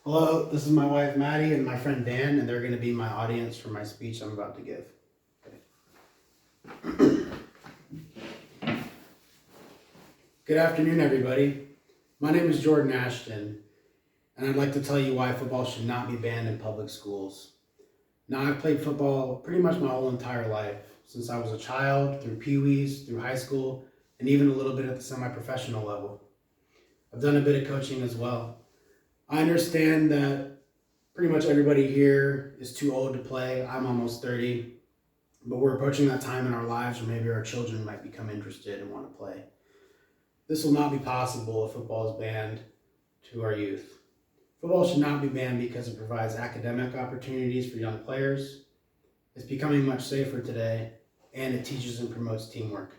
Hello, this is my wife Maddie and my friend Dan, and they're going to be my audience for my speech I'm about to give. Good afternoon, everybody. My name is Jordan Ashton, and I'd like to tell you why football should not be banned in public schools. Now, I've played football pretty much my whole entire life, since I was a child, through pee-wees, through high school, and even a little bit at the semi-professional level. I've done a bit of coaching as well. I understand that pretty much everybody here is too old to play. I'm almost 30, but we're approaching that time in our lives where maybe our children might become interested and want to play. This will not be possible if football is banned to our youth. Football should not be banned because it provides academic opportunities for young players. It's becoming much safer today, and it teaches and promotes teamwork.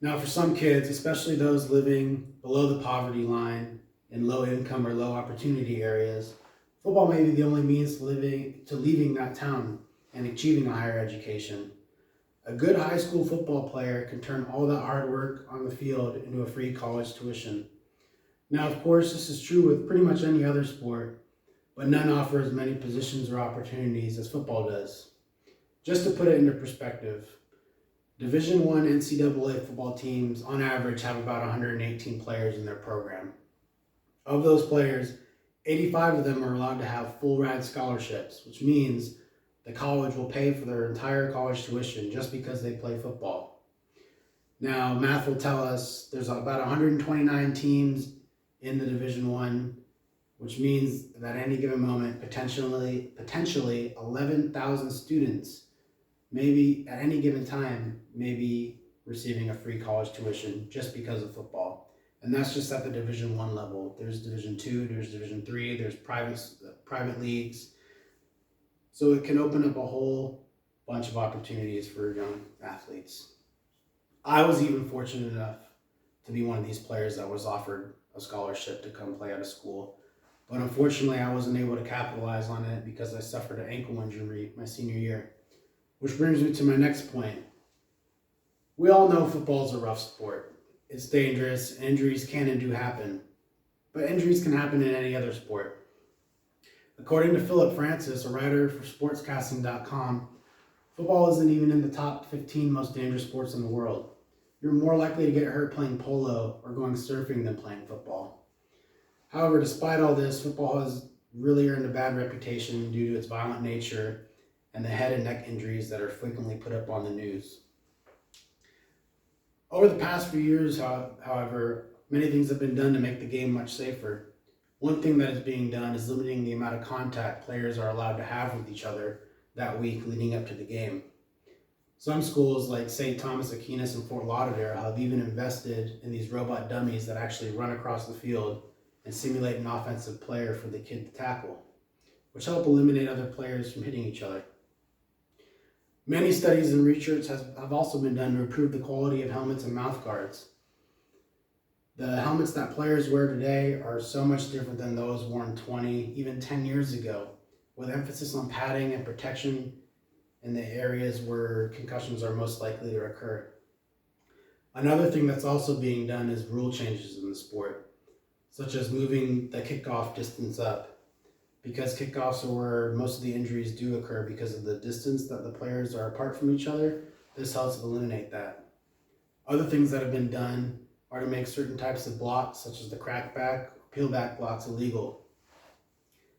Now, for some kids, especially those living below the poverty line in low income or low opportunity areas, football may be the only means to leaving that town and achieving a higher education. A good high school football player can turn all that hard work on the field into a free college tuition. Now, of course, this is true with pretty much any other sport, but none offer as many positions or opportunities as football does. Just to put it into perspective, Division I NCAA football teams on average have about 118 players in their program. Of those players, 85 of them are allowed to have full ride scholarships, which means the college will pay for their entire college tuition just because they play football. Now, math will tell us there's about 129 teams in the Division I, which means that at any given moment, potentially 11,000 students, maybe at any given time, may be receiving a free college tuition just because of football. And that's just at the Division I level. There's Division II, there's Division III, there's private leagues. So it can open up a whole bunch of opportunities for young athletes. I was even fortunate enough to be one of these players that was offered a scholarship to come play at a school. But unfortunately, I wasn't able to capitalize on it because I suffered an ankle injury my senior year. Which brings me to my next point. We all know football is a rough sport. It's dangerous, injuries can and do happen. But injuries can happen in any other sport. According to Philip Francis, a writer for sportscasting.com, football isn't even in the top 15 most dangerous sports in the world. You're more likely to get hurt playing polo or going surfing than playing football. However, despite all this, football has really earned a bad reputation due to its violent nature and the head and neck injuries that are frequently put up on the news. Over the past few years, however, many things have been done to make the game much safer. One thing that is being done is limiting the amount of contact players are allowed to have with each other that week leading up to the game. Some schools like St. Thomas Aquinas and Fort Lauderdale have even invested in these robot dummies that actually run across the field and simulate an offensive player for the kid to tackle, which help eliminate other players from hitting each other. Many studies and research have also been done to improve the quality of helmets and mouth guards. The helmets that players wear today are so much different than those worn 20, even 10 years ago, with emphasis on padding and protection in the areas where concussions are most likely to occur. Another thing that's also being done is rule changes in the sport, such as moving the kickoff distance up, because kickoffs are where most of the injuries do occur because of the distance that the players are apart from each other. This helps eliminate that. Other things that have been done are to make certain types of blocks, such as the crackback or peelback blocks, illegal.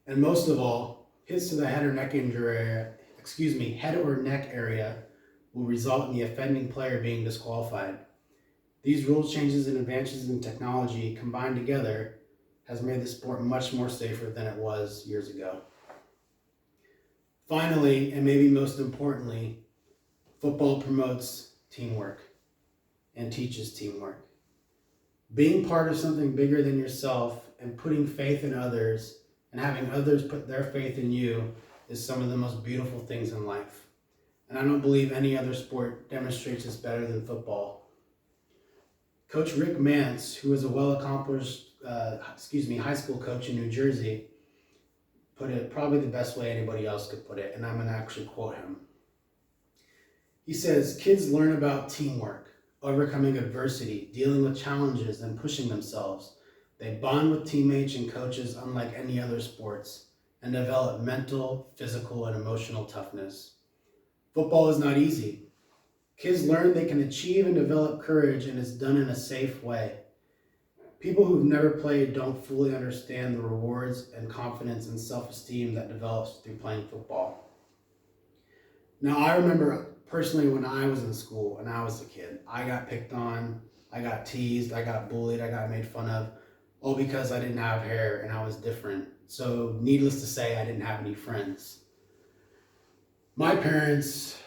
And most of all, hits to the head or neck area will result in the offending player being disqualified. These rule changes and advances in technology combined together has made the sport much more safer than it was years ago. Finally, and maybe most importantly, football promotes teamwork and teaches teamwork. Being part of something bigger than yourself and putting faith in others and having others put their faith in you is some of the most beautiful things in life. And I don't believe any other sport demonstrates this better than football. Coach Rick Mance, who is a well-accomplished high school coach in New Jersey, put it probably the best way anybody else could put it, and I'm going to actually quote him. He says, "Kids learn about teamwork, overcoming adversity, dealing with challenges, and pushing themselves. They bond with teammates and coaches unlike any other sports and develop mental, physical, and emotional toughness. Football is not easy. Kids learn they can achieve and develop courage, and it's done in a safe way. People who've never played don't fully understand the rewards and confidence and self-esteem that develops through playing football. Now, I remember personally when I was in school and I was a kid, I got picked on, I got teased, I got bullied, I got made fun of, all because I didn't have hair and I was different. So, needless to say, I didn't have any friends. My parents,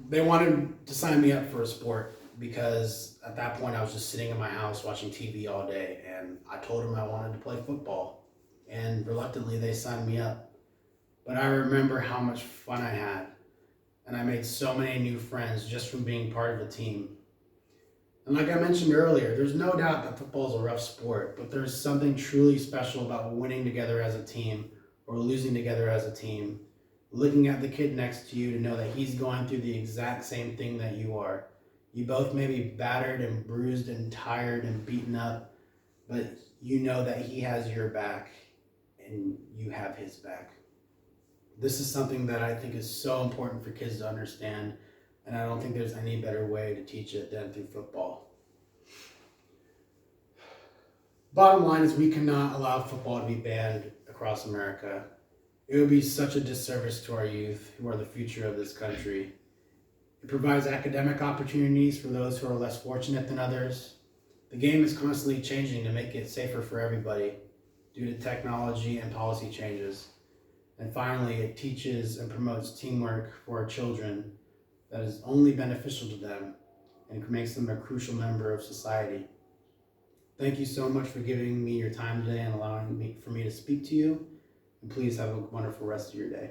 they wanted to sign me up for a sport because at that point I was just sitting in my house watching TV all day, and I told them I wanted to play football, and reluctantly they signed me up. But I remember how much fun I had, and I made so many new friends just from being part of a team. And like I mentioned earlier, there's no doubt that football is a rough sport, but there's something truly special about winning together as a team or losing together as a team. Looking at the kid next to you to know that he's going through the exact same thing that you are. You both may be battered and bruised and tired and beaten up, but you know that he has your back and you have his back. This is something that I think is so important for kids to understand, and I don't think there's any better way to teach it than through football. Bottom line is we cannot allow football to be banned across America. It would be such a disservice to our youth, who are the future of this country. It provides academic opportunities for those who are less fortunate than others. The game is constantly changing to make it safer for everybody due to technology and policy changes. And finally, it teaches and promotes teamwork for our children that is only beneficial to them and makes them a crucial member of society. Thank you so much for giving me your time today and allowing me to speak to you. And please have a wonderful rest of your day.